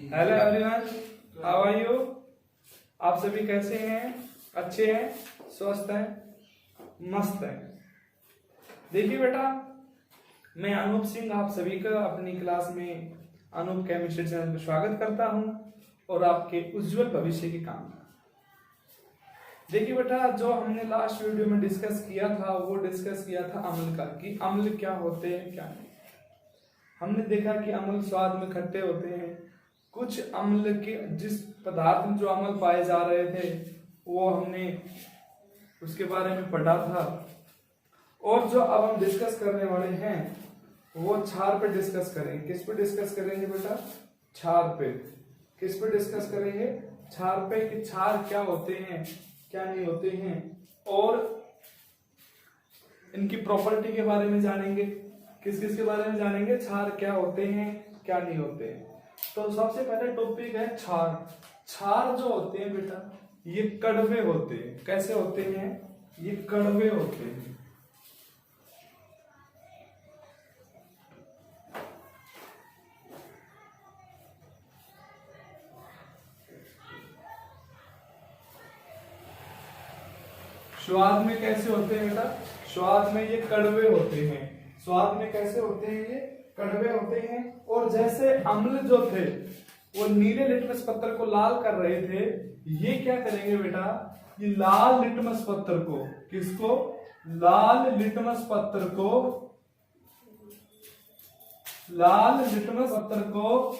Hello everyone, how are you. आप सभी कैसे हैं? अच्छे हैं, स्वस्थ हैं, मस्त हैं। देखिए बेटा, मैं अनूप सिंह आप सभी का अपनी क्लास में अनूप केमिस्ट्री चैनल में स्वागत करता हूं और आपके उज्जवल भविष्य की कामना। देखिए बेटा, जो हमने लास्ट वीडियो में डिस्कस किया था वो डिस्कस किया था अम्ल का, कि अम्ल क्या होते हैं क्या नहीं। हमने देखा कि अम्ल स्वाद में खट्टे होते हैं। कुछ अम्ल के जिस पदार्थ में जो अम्ल पाए जा रहे थे वो हमने उसके बारे में पढ़ा था। और जो अब हम डिस्कस करने वाले हैं वो क्षार पे डिस्कस करेंगे। किस पे डिस्कस करेंगे बेटा? क्षार पे। किस पे डिस्कस करेंगे? क्षार पे, कि क्षार क्या होते हैं क्या नहीं होते हैं, और इनकी प्रॉपर्टी के बारे में जानेंगे। किस किस के बारे में जानेंगे? क्षार क्या होते हैं क्या नहीं होते हैं। तो सबसे पहले टॉपिक है क्षार। क्षार जो होते हैं बेटा, ये कड़वे होते हैं। कैसे होते हैं? ये कड़वे होते हैं। स्वाद में कैसे होते हैं बेटा? स्वाद में ये कड़वे होते हैं। स्वाद में कैसे होते हैं? ये कड़वे होते हैं। और जैसे अम्ल जो थे वो नीले लिटमस पत्थर को लाल कर रहे थे, ये क्या करेंगे बेटा? ये लाल लिटमस पत्थर को, किसको? लाल लिटमस पत्थर को, लाल लिटमस पत्थर को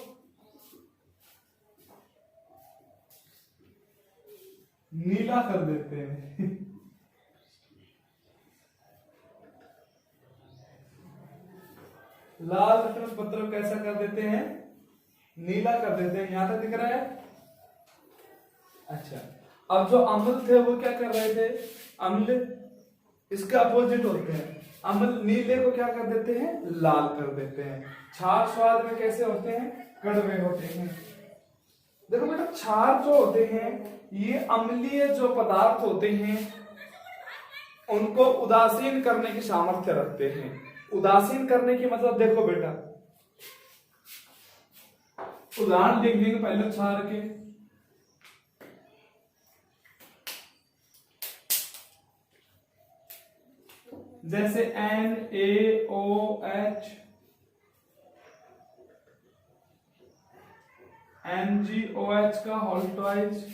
नीला कर देते हैं। लाल लिटमस पत्थर को कैसा कर देते हैं? नीला कर देते हैं। यहां तक दिख रहा है? अच्छा, अब जो अम्ल थे वो क्या कर रहे थे? अम्ल इसके अपोजिट होते हैं। अम्ल नीले को क्या कर देते हैं? लाल कर देते हैं। क्षार स्वाद में कैसे होते हैं? कड़वे होते हैं। देखो बेटा, क्षार जो होते हैं ये अम्लीय जो पदार्थ होते हैं उनको उदासीन करने की सामर्थ्य रखते हैं। उदासीन करने की मतलब देखो बेटा, उदाहरण लिख देंगे पहले क्षार के। जैसे NaOH, MgOH का होल ट्वाइस,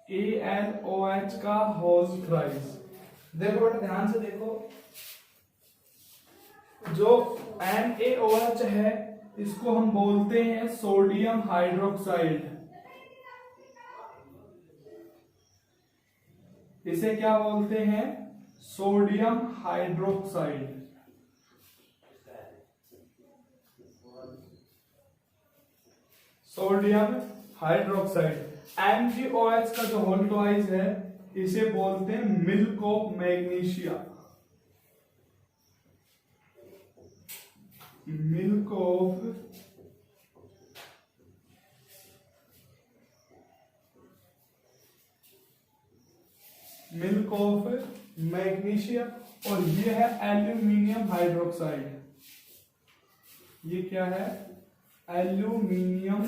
AnOH का होल थ्राइस। देखो बेटा, ध्यान से देखो, जो NaOH है इसको हम बोलते हैं सोडियम हाइड्रोक्साइड। इसे क्या बोलते हैं? Sodium hydroxide. Sodium hydroxide. MgOH का जो होल ट्वाइस है इसे बोलते हैं milk of magnesia. Milk of magnesia. और ये है एल्यूमिनियम हाइड्रोक्साइड। ये क्या है? Aluminium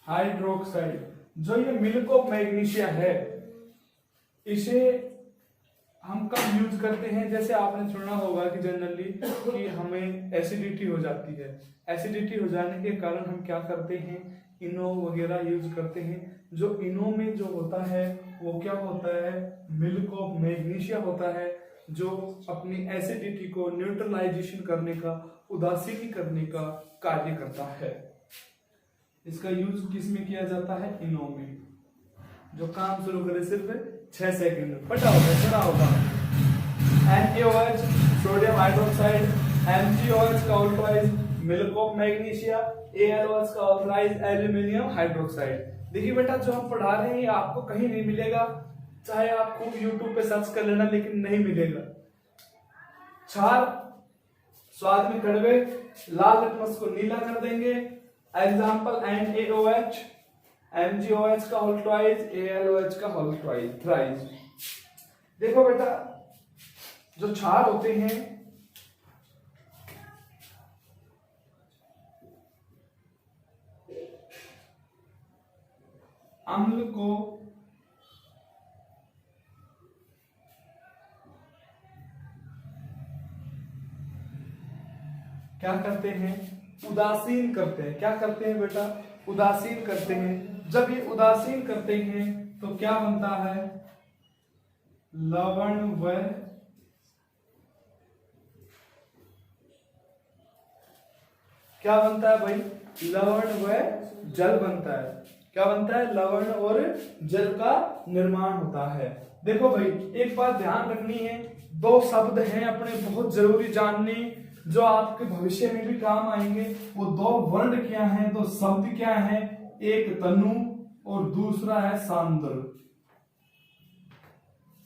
hydroxide. जो ये मिल्क ऑफ मैग्नीशिया है इसे हम कब यूज करते हैं? जैसे आपने सुना होगा कि जनरली कि हमें एसिडिटी हो जाती है। एसिडिटी हो जाने के कारण हम क्या करते हैं? इनो वगैरह यूज करते हैं। जो इनो में जो होता है वो क्या होता है? मिल्क ऑफ मैग्नीशिया होता है, जो अपनी एसिडिटी को न्यूट्रलाइजेशन करने का, उदासीन करने का कार्य करता है। इसका यूज किस में किया जाता है? इनो में। जो काम शुरू करे सिर्फ 6 सेकंड में, पता होगा, सुना होगा। NaOH सोडियम हाइड्रोक्साइड, MgOH का whole twice milk of magnesia, AlOH का होल थ्राइस एल्यूमिनियम हाइड्रोक्साइड। देखिए बेटा, जो हम पढ़ा रहे हैं ये आपको कहीं नहीं मिलेगा, चाहे आप खूब YouTube पे सर्च कर लेना, लेकिन नहीं मिलेगा। क्षार स्वाद में कड़वे, लाल लिटमस को नीला कर देंगे। एग्जाम्पल NaOH, MgOH का होल ट्वाइस, AlOH का होल ट्वाइस, थ्राइस। देखो बेटा, जो क्षार होते हैं अम्ल को क्या करते हैं? उदासीन करते हैं। क्या करते हैं बेटा? उदासीन करते हैं। जब ये उदासीन करते हैं तो क्या बनता है? लवण व क्या बनता है भाई? लवण व जल बनता है। क्या बनता है? लवण और जल का निर्माण होता है। देखो भाई, एक बात ध्यान रखनी है, दो शब्द हैं अपने बहुत जरूरी जानने, जो आपके भविष्य में भी काम आएंगे। वो दो वर्ण क्या हैं, दो शब्द क्या हैं? एक तनु और दूसरा है सांद्र।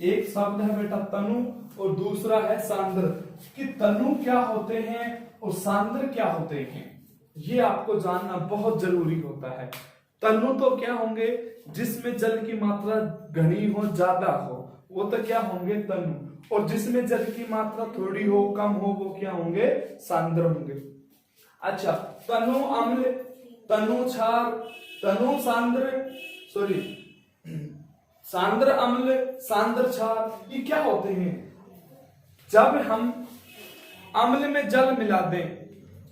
एक शब्द है बेटा तनु और दूसरा है सांद्र। कि तनु क्या होते हैं और सांद्र क्या होते हैं, ये आपको जानना बहुत जरूरी होता है। तनु तो क्या होंगे? जिसमें जल की मात्रा घनी हो, ज्यादा हो, वो तो क्या होंगे? तनु। और जिसमें जल की मात्रा थोड़ी हो, कम हो, वो क्या होंगे? सांद्र होंगे। अच्छा, तनु अम्ल, तनु क्षार, तनु सांद्र, सॉरी सांद्र अम्ल, सांद्र क्षार, ये क्या होते हैं? जब हम अम्ल में जल मिला दें,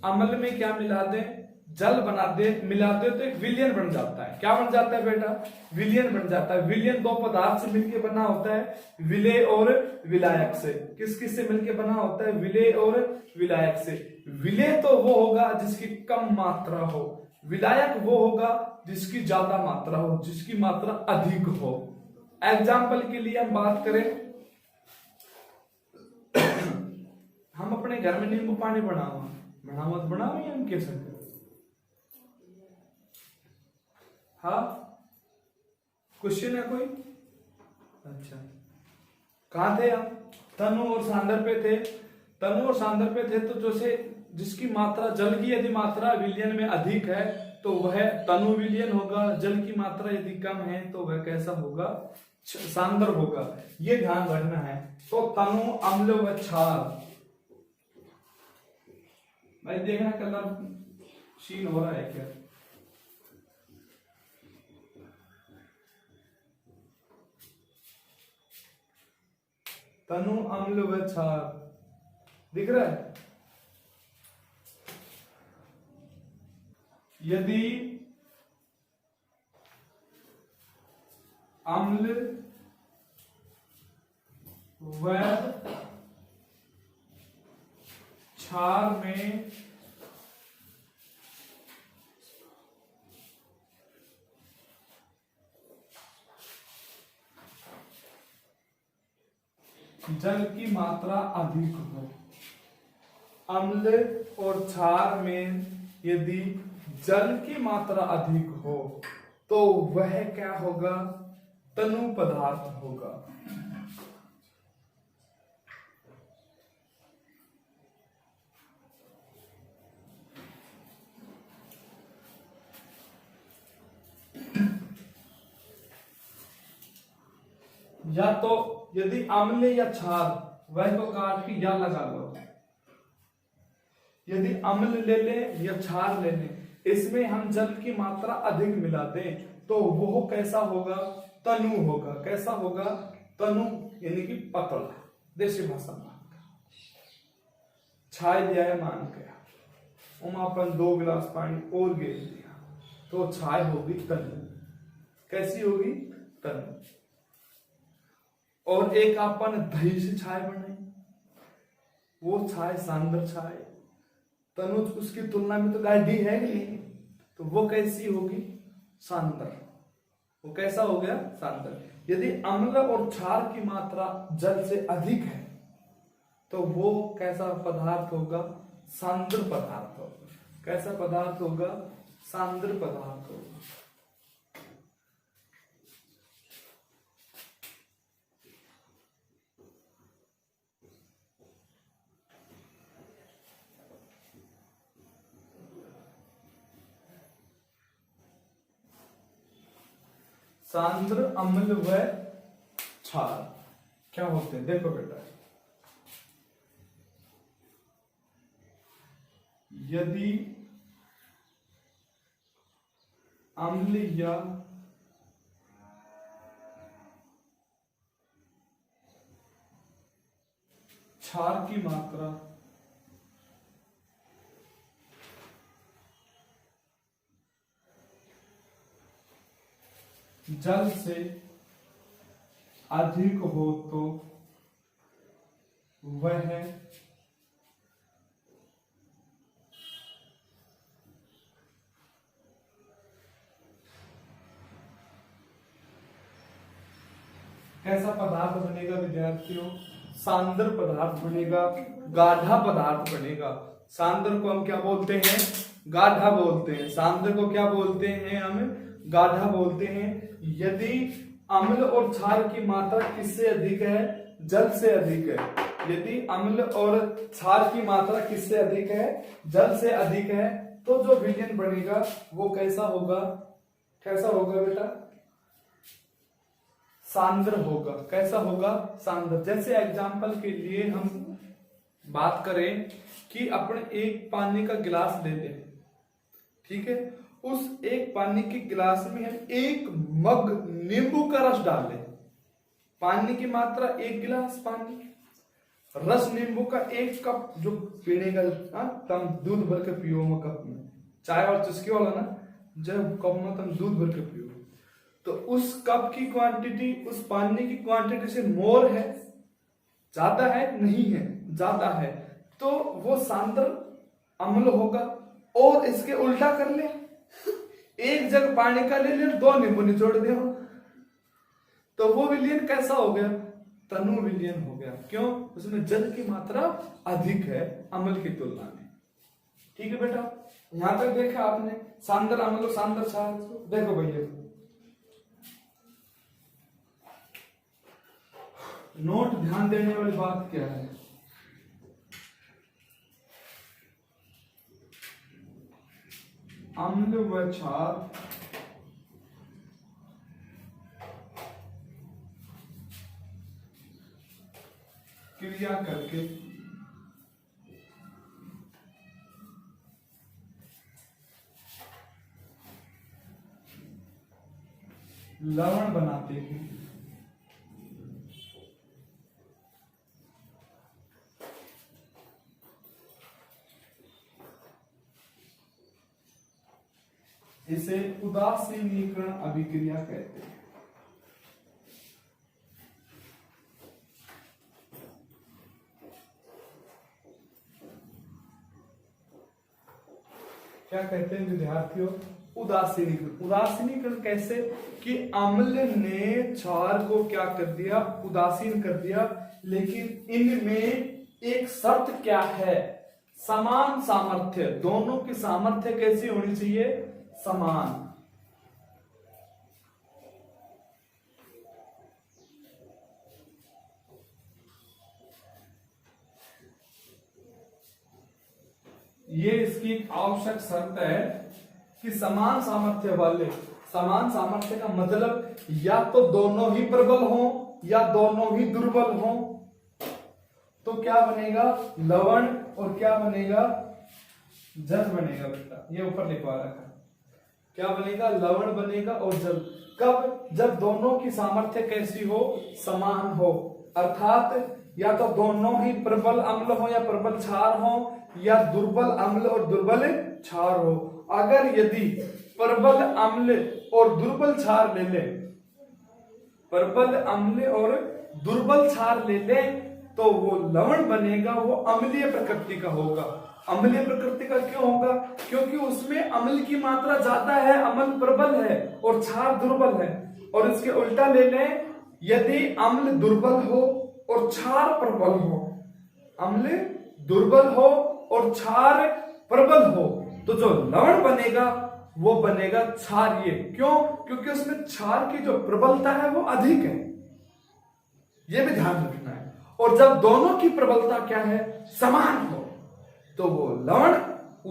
अम्ल में क्या मिला दें? जल बना दे, मिला दे तो एक विलयन बन जाता है। क्या बन जाता है बेटा? विलयन बन जाता है। विलयन दो पदार्थ से मिलकर बना होता है, विलेय और विलायक से। किस किस से मिलकर बना होता है? विलेय और विलायक से। विलेय तो वो होगा जिसकी कम मात्रा हो, विलायक वो होगा जिसकी ज्यादा मात्रा हो, जिसकी मात्रा अधिक हो। एग्जाम्पल के लिए हम बात करें, हम अपने घर में नींबू पानी बनावा हम कह सकते? हाँ, क्वेश्चन है कोई? अच्छा, कहां थे हम? तनु और सांद्र पे थे। तनु और सांद्र पे थे तो जैसे जिसकी मात्रा, जल की यदि मात्रा विलयन में अधिक है तो वह तनु विलयन होगा, जल की मात्रा यदि कम है तो वह कैसा होगा? सांद्र होगा। ये ध्यान रखना है। तो तनु अम्ल व क्षार, भाई देखना कलर शीन हो रहा है क्या? तनु अम्ल व क्षार दिख रहा है? यदि अम्ल व क्षार में जल की मात्रा अधिक हो, अम्ल और क्षार में यदि जल की मात्रा अधिक हो तो वह क्या होगा? तनु पदार्थ होगा। या तो यदि अम्ल या क्षार, वह को काट के या लगा लो, यदि अम्ल ले ले या क्षार ले ले, इसमें हम जल की मात्रा अधिक मिला दें तो वो कैसा होगा? तनु होगा। कैसा होगा? तनु यानी कि पतला, देसी भाषा में छाय दिया है मान गया, अपन 2 गिलास पानी और गिर दिया तो छाय होगी तनु। कैसी होगी? तनु। और एक अपन दही से छाय बनाई, वो छाय सांद्र छाय। तनु उसकी तुलना में तो गाढ़ी है नहीं, तो वो कैसी होगी? सांद्र। वो कैसा हो गया? सांद्र। यदि अम्ल और क्षार की मात्रा जल से अधिक है तो वो कैसा पदार्थ होगा? सांद्र पदार्थ होगा। कैसा पदार्थ होगा? सांद्र पदार्थ होगा। सांद्र अम्ल व क्षार क्या होते हैं? देखो बेटा, यदि अम्ल या क्षार की मात्रा जल से अधिक हो तो वह कैसा पदार्थ बनेगा विद्यार्थियों? सांद्र पदार्थ बनेगा, गाढ़ा पदार्थ बनेगा। सांद्र को हम क्या बोलते हैं? गाढ़ा बोलते हैं। सांद्र को क्या बोलते हैं? हम गाढ़ा बोलते हैं। यदि अम्ल और क्षार की मात्रा किससे अधिक है? जल से अधिक है। यदि अम्ल और क्षार की मात्रा किससे अधिक है? जल से अधिक है। तो जो विलयन बनेगा वो कैसा होगा? कैसा होगा बेटा? सांद्र होगा। कैसा होगा? सांद्र। जैसे एग्जाम्पल के लिए हम बात करें कि अपने एक पानी का गिलास ले लें, ठीक है? उस एक पानी के गिलास में हम एक मग नींबू का रस डाल लें। पानी की मात्रा 1 गिलास पानी, रस नींबू का 1 कप जो पीने का, तम दूध भर के पियो कप में, चाय और चुस्की वाला ना, जब कप में तुम दूध भर के पियो, तो उस कप की क्वांटिटी उस पानी की क्वांटिटी से मोर है, ज्यादा है? नहीं है, ज्यादा है। तो वो सांद्र अम्ल होगा। और इसके उल्टा कर ले, 1 जग पानी का ले ले, 2 नींबू निचोड़ दे, तो वो विलयन कैसा हो गया? तनु विलयन हो गया। क्यों? उसमें जल की मात्रा अधिक है अम्ल की तुलना में। ठीक है बेटा, यहां तक देखा आपने सांद्र अम्ल और सांद्र क्षार। देखो भैया, नोट ध्यान देने वाली बात क्या है? अम्ल व क्षार क्रिया करके लवण बनाते हैं। इसे उदासीनीकरण अभिक्रिया कहते हैं। क्या कहते हैं विद्यार्थियों? उदासीनीकरण। उदासीनीकरण कैसे? कि अम्ल ने क्षार को क्या कर दिया? उदासीन कर दिया। लेकिन इनमें एक शर्त क्या है? समान सामर्थ्य। दोनों की सामर्थ्य कैसी होनी चाहिए? समान। ये इसकी आवश्यक शर्त है कि समान सामर्थ्य वाले। समान सामर्थ्य का मतलब या तो दोनों ही प्रबल हों या दोनों ही दुर्बल हों। तो क्या बनेगा? लवण। और क्या बनेगा? जल बनेगा बेटा। ये ऊपर लिखवा रखा। क्या बनेगा? लवण बनेगा और जल। कब? जब दोनों की सामर्थ्य कैसी हो? समान हो। अर्थात या तो दोनों ही प्रबल अम्ल हो या प्रबल क्षार हो, या दुर्बल अम्ल और दुर्बल क्षार हो। अगर यदि प्रबल अम्ल और दुर्बल क्षार ले ले, प्रबल अम्ल और दुर्बल क्षार ले ले, तो वो लवण बनेगा, वो अम्लीय प्रकृति का होगा। अम्लीय प्रकृति का क्यों होगा? क्योंकि उसमें अम्ल की मात्रा ज्यादा है, अम्ल प्रबल है और क्षार दुर्बल है। और इसके उल्टा ले लें, यदि अम्ल दुर्बल हो और क्षार प्रबल हो, अम्ल दुर्बल हो और क्षार प्रबल हो, तो जो लवण बनेगा वो बनेगा क्षारीय। क्यों? क्योंकि उसमें क्षार की जो प्रबलता है वो अधिक है। यह भी ध्यान रखना है। और जब दोनों की प्रबलता क्या है? समान हो, तो वो लवण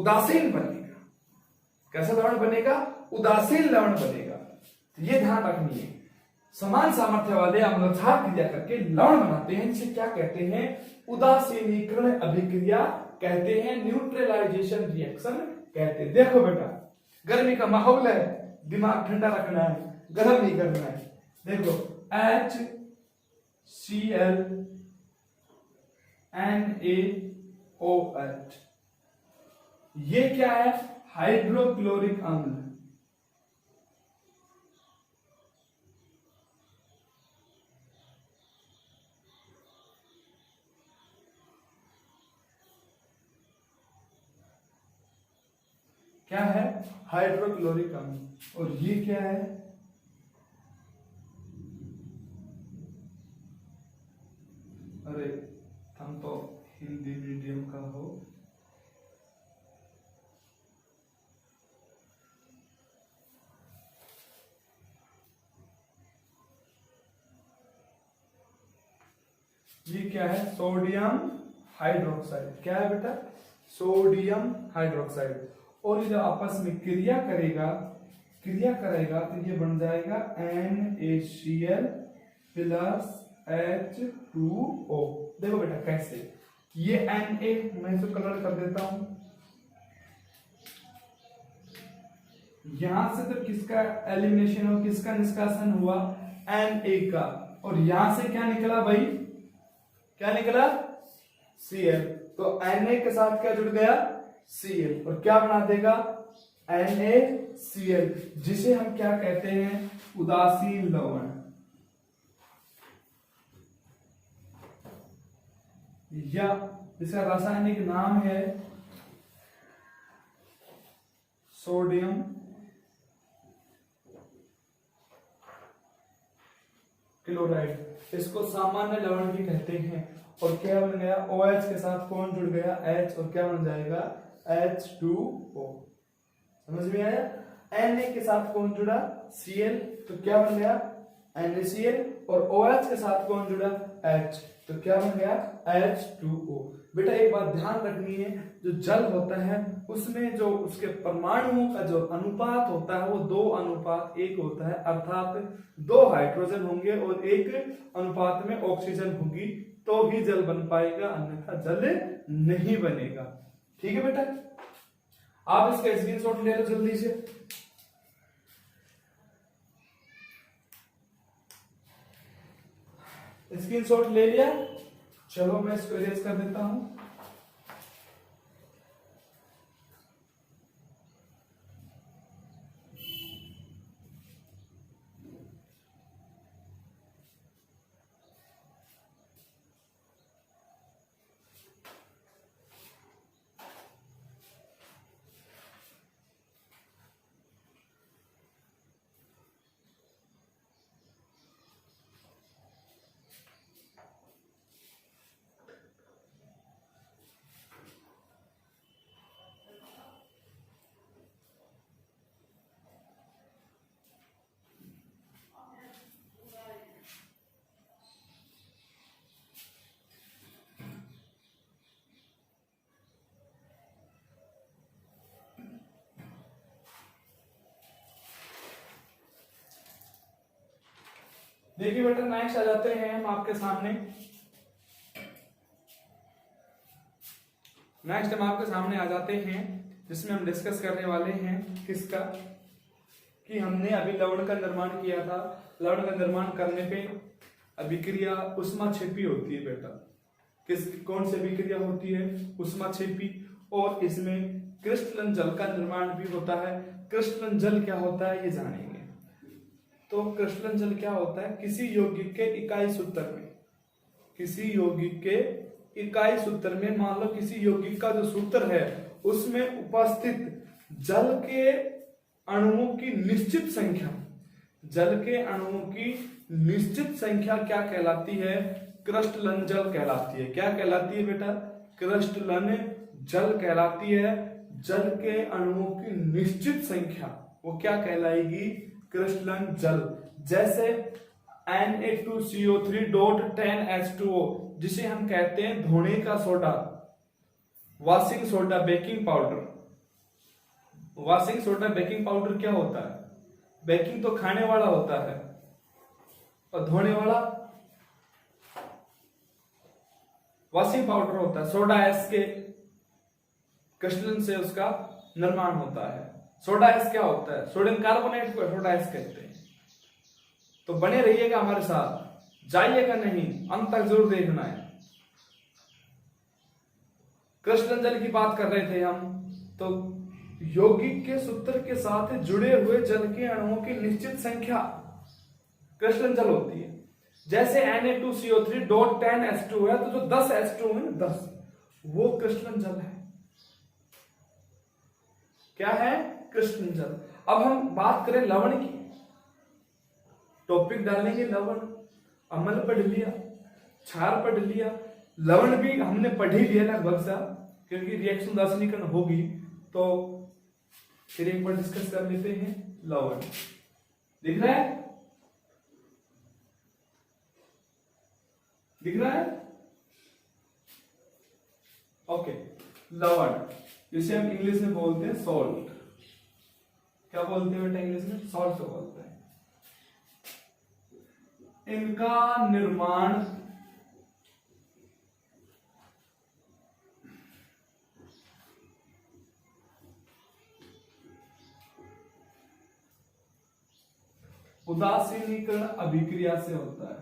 उदासीन बनेगा। कैसा लवण बनेगा? उदासीन लवण बनेगा। तो ये ध्यान रखनी है। समान सामर्थ्य वाले अम्ल क्षार क्रिया करके लवण बनाते हैं, जिसे क्या कहते हैं? उदासीनीकरण अभिक्रिया कहते हैं, न्यूट्रलाइजेशन रिएक्शन कहते हैं। देखो बेटा, गर्मी का माहौल है, दिमाग ठंडा रखना है, गर्म नहीं करना है। देखो HCl NaOH, ये क्या है? हाइड्रोक्लोरिक अम्ल। क्या है? हाइड्रोक्लोरिक अम्ल। और ये क्या है? अरे हम तो हिंदी मीडियम का हो। ये क्या है? Sodium hydroxide. क्या है बेटा? Sodium hydroxide. और ये जब आपस में क्रिया करेगा तो ये बन जाएगा NaCl प्लस H2O। देखो बेटा कैसे, ये Na मैं इसको कलर कर देता हूं। यहां से तो किसका एलिमिनेशन हो, किसका निष्कासन हुआ? Na का। और यहां से क्या निकला भाई? क्या निकला? Cl। तो Na के साथ क्या जुड़ गया? Cl। और क्या बना देगा? NaCl, जिसे हम क्या कहते हैं? उदासीन लवण। या इसका रासायनिक नाम है सोडियम क्लोराइड। इसको सामान्य लवण भी कहते हैं। और क्या बन गया? OH के साथ कौन जुड़ गया? H। और क्या बन जाएगा? H2O। समझ में आया? Na के साथ कौन जुड़ा? Cl। तो क्या बन गया? NaCl। और OH के साथ कौन जुड़ा? H। तो क्या बन गया? H2O। बेटा एक बात ध्यान रखनी है, जो जल होता है उसमें जो उसके परमाणुओं का जो अनुपात होता है वो 2:1 होता है। अर्थात 2 हाइड्रोजन होंगे और 1 अनुपात में ऑक्सीजन होगी, तो ही जल बन पाएगा, अन्यथा जल नहीं बनेगा। ठीक है बेटा, आप इसका स्क्रीनशॉट ले लो जल्दी से। स्क्रीनशॉट ले लिया? चलो मैं इसको इरेज कर देता हूं। देखिए बेटा, नेक्स्ट आ जाते हैं हम आपके सामने। नेक्स्ट हम आपके सामने आ जाते हैं जिसमें हम डिस्कस करने वाले हैं किसका, कि हमने अभी लवण का निर्माण किया था। लवण का निर्माण करने पे अभिक्रिया उष्माक्षेपी होती है बेटा। कौन सी अभिक्रिया होती है? उष्माक्षेपी। और इसमें क्रिस्टलन जल का निर्माण भी होता है। क्रिस्टलन जल क्या होता है ये जानेंगे। तो क्रिस्टलन जल क्या होता है? किसी यौगिक के इकाई सूत्र में मान लो किसी यौगिक का जो सूत्र है उसमें उपस्थित जल के अणुओं की निश्चित संख्या क्या कहलाती है? क्रिस्टलन जल कहलाती है। क्या कहलाती है बेटा? क्रिस्टलन जल कहलाती है। जल के अणुओं की निश्चित संख्या वो क्या कहलाएगी? क्रिस्टलन जल। जैसे Na2CO3.10H2O, जिसे हम कहते हैं धोने का soda, washing soda, baking powder. Washing soda, baking powder क्या होता है? बेकिंग तो खाने वाला होता है और धोने वाला वॉशिंग पाउडर होता है। सोडा एस के क्रिस्टलन से उसका निर्माण होता है। सोडा एस क्या होता है? सोडियम कार्बोनेट को सोडा एस कहते हैं। तो बने रहिएगा हमारे साथ, जाइएगा नहीं, अंत तक जरूर देखना है। क्रिस्टलन जल की बात कर रहे थे हम, तो यौगिक के सूत्र के साथ जुड़े हुए जल के अणुओं की निश्चित संख्या क्रिस्टलन जल होती है। जैसे Na2CO3.10H2 है, तो जो 10 H2 है ना, 10, वो क्रिस्टलन जल है। क्या है? क्रिस्टलन जल। अब हम बात करें लवण की, टॉपिक डालेंगे लवण। अम्ल पढ़ लिया, क्षार पढ़ लिया, लवण भी हमने पढ़ ही लिया लगभग सा, क्योंकि रिएक्शन दार्शनिकरण होगी तो फिर एक बार डिस्कस कर लेते हैं। लवण दिख रहा है? दिख रहा है? ओके। लवण, जिसे हम इंग्लिश में बोलते हैं सॉल्ट। क्या बोलते हैं बेटा इंग्लिश में? सॉल्ट बोलते हैं। इनका निर्माण उदासीनीकरण अभिक्रिया से होता है।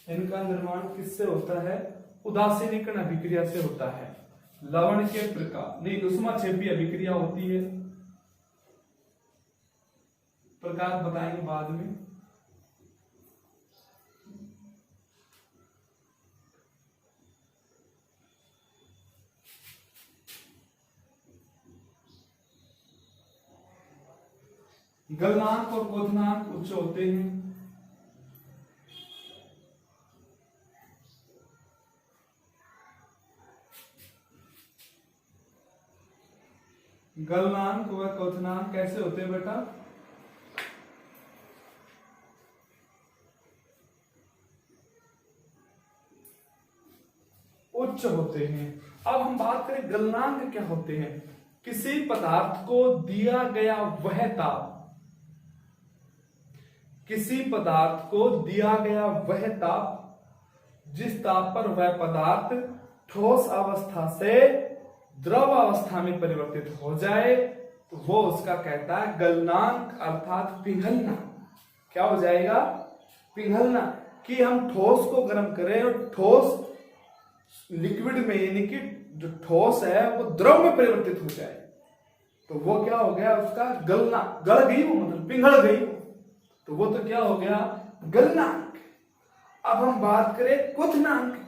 इनका निर्माण किससे होता है? उदासीनीकरण अभिक्रिया से होता है। लवण के प्रकार नहीं, ऊष्माक्षेपी अभिक्रिया होती है। प्रकार बताएंगे बाद में। गलनांक और क्वथनांक उच्च होते हैं। गलनांक व क्वथनांक कैसे होते हैं बेटा? उच्च होते हैं। अब हम बात करें गलनांक क्या होते हैं? किसी पदार्थ को दिया गया वह ताप, किसी पदार्थ को दिया गया वह ताप जिस ताप पर वह पदार्थ ठोस अवस्था से द्रव अवस्था में परिवर्तित हो जाए, तो वो उसका कहता है गलनांक, अर्थात पिघलना। क्या हो जाएगा? पिघलना। कि हम ठोस को गर्म करें और ठोस लिक्विड में, यानी कि जो ठोस है वो द्रव में परिवर्तित हो जाए, तो वो क्या हो गया? उसका गलना। गल गई वो, मतलब पिघल गई, तो वो तो क्या हो गया? गलनांक। अब हम बात करें क्वथनांक की।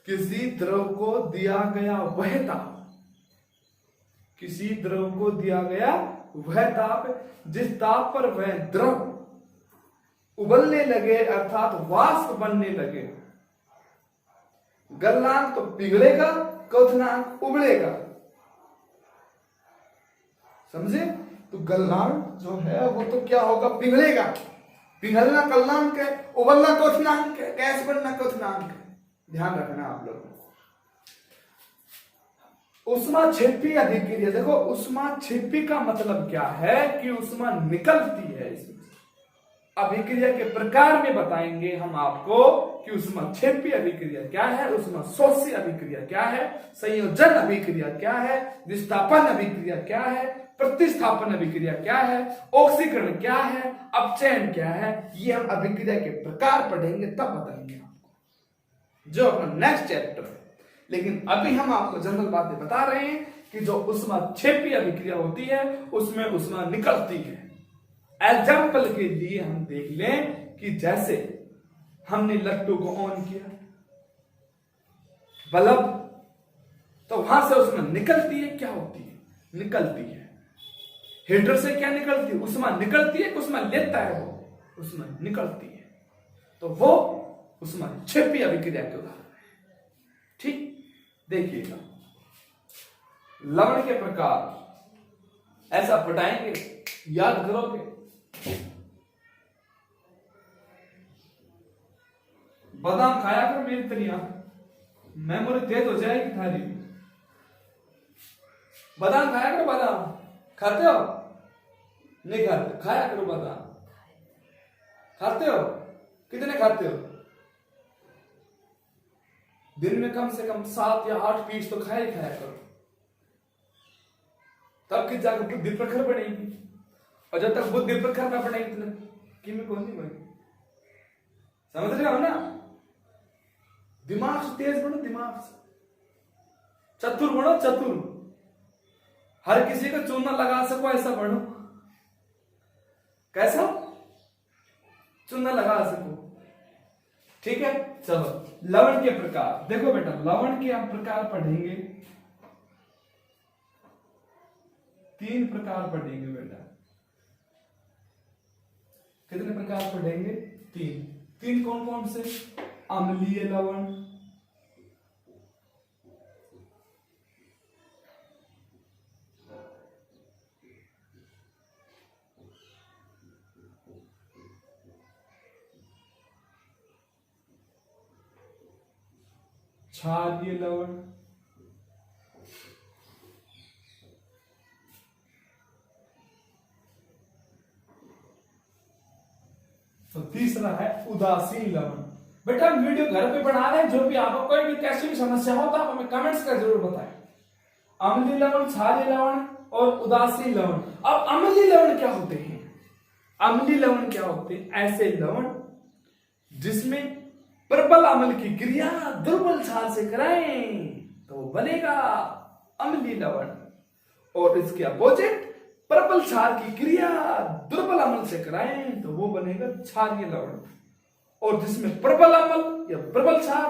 किसी द्रव को दिया गया वह ताप, किसी द्रव को दिया गया वह ताप जिस ताप पर वह द्रव उबलने लगे, अर्थात वाष्प बनने लगे। गलनांक तो पिघलेगा, क्वथनांक उबलेगा। समझे? तो गलनांक जो है वो तो क्या होगा? पिघलेगा। पिघलना गलनांक है, उबलना क्वथनांक है, गैस बनना क्वथनांक है। ध्यान रखना आप लोग। ऊष्माक्षेपी अभिक्रिया, देखो ऊष्माक्षेपी का मतलब क्या है? कि ऊष्मा निकलती है इसमें। अभिक्रिया के प्रकार में बताएंगे हम आपको कि ऊष्माक्षेपी अभिक्रिया क्या है, ऊष्माशोषी अभिक्रिया क्या है, संयोजन अभिक्रिया क्या है, विस्थापन अभिक्रिया क्या है, प्रतिस्थापन अभिक्रिया क्या है, ऑक्सीकरण क्या है, अपचयन क्या है। ये हम अभिक्रिया के प्रकार पढ़ेंगे, तब बताएंगे आपको, जो अपना नेक्स्ट चैप्टर है। लेकिन अभी हम आपको जनरल बातें बता रहे हैं कि जो ऊष्माक्षेपी अभिक्रिया होती है उसमें ऊष्मा निकलती है। एग्जाम्पल के लिए हम देख लें कि जैसे हमने लट्टू को ऑन किया, बल्ब, तो वहां से ऊष्मा निकलती है। क्या होती है? निकलती है। हीटर से क्या निकलती है? ऊष्मा निकलती है। ऊष्मा लेता है वो, ऊष्मा निकलती है। तो वो ऊष्माक्षेपी अभिक्रिया के उदाहरण है। ठीक, देखिएगा लवण के प्रकार ऐसा पढ़ाएंगे, याद करोगे। बादाम खाया कर मेरी तरिया, मेमोरी तेज हो जाएगी थारी। बादाम खाया करो, बादाम खाते हो? नहीं खाते? खाया करो बादाम। खाते हो? कितने खाते हो? दिन में कम से कम 7 या 8 पीस तो खाया ही खाया करो, तब कि जाकर बुद्धि प्रखर बनेगी। और जब तक बुद्धि प्रखर ना बनेगी तो कीमत कौन नहीं बनेगी। समझ रहे हो ना? दिमाग से तेज बनो, दिमाग से चतुर बनो, चतुर। हर किसी को चूना लगा सको ऐसा बनो। कैसा? चूना लगा सको। ठीक है, चलो लवण के प्रकार देखो बेटा। लवण के हम प्रकार पढ़ेंगे, 3 प्रकार पढ़ेंगे बेटा। कितने प्रकार पढ़ेंगे? 3 कौन कौन से? अम्लीय लवण, क्षारीय लवण, तो तीसरा है उदासीन लवण। बेटा हम वीडियो घर पे बना रहे हैं, जो भी आपको कोई भी कैसी भी समस्या हो तो आप हमें कमेंट्स कर जरूर बताएं। अम्लीय लवण, क्षारीय लवण और उदासीन लवण। अब अम्लीय लवण क्या होते हैं? अम्लीय लवण क्या होते हैं? ऐसे लवण जिसमें प्रबल अम्ल की क्रिया दुर्बल क्षार से कराएं तो बनेगा अम्लीय लवण, और इसके अपोजिट प्रबल क्षार की क्रिया दुर्बल अम्ल से कराएं तो वो बनेगा क्षारीय लवण। और जिसमें प्रबल अम्ल या प्रबल क्षार,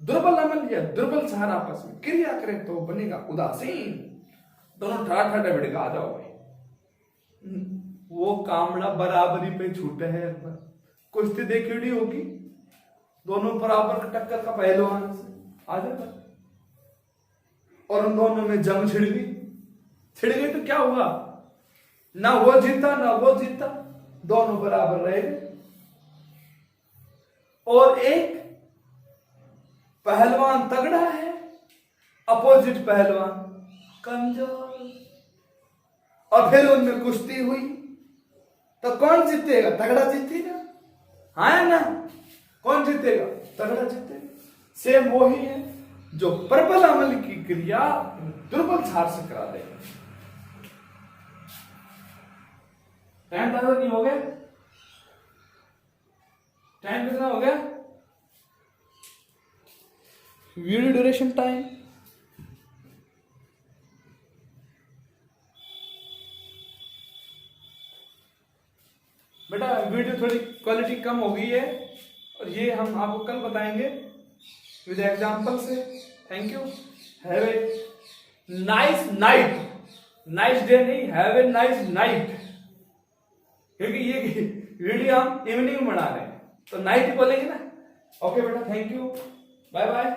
दुर्बल अम्ल या दुर्बल क्षार आपस में क्रिया करें तो बनेगा उदासीन। दोनों ठाठा डबड़ेगा आ जाओ भाई। वो कामड़ा बराबरी पे छूटे है। कुश्ती देखी होगी, दोनों बराबर टक्कर का पहलवान से आ जाता, और उन दोनों में जंग छिड़ गई तो क्या हुआ? ना वो जीता ना वो जीता, दोनों बराबर रह गए। और एक पहलवान तगड़ा है, अपोजिट पहलवान कमजोर, और फिर उनमें कुश्ती हुई तो कौन जीतेगा? तगड़ा जीतेगा, हाँ ना? कौन जीतेगा? तगड़ा जीतेगा। सेम वो ही है जो प्रबल अम्ल की क्रिया दुर्बल क्षार से करा देगा। टाइम ज्यादा नहीं हो गया? टाइम कितना हो गया? वीडियो ड्यूरेशन टाइम बेटा, वीडियो थोड़ी क्वालिटी कम हो गई है, और ये हम आपको कल बताएंगे विद एग्जांपल से। Thank you, have a nice night. Nice day नहीं, हैव ए नाइस नाइट, क्योंकि ये वीडियो हम इवनिंग में बना रहे हैं तो नाइट बोलेंगे ना। ओके बेटा, थैंक यू, बाय बाय।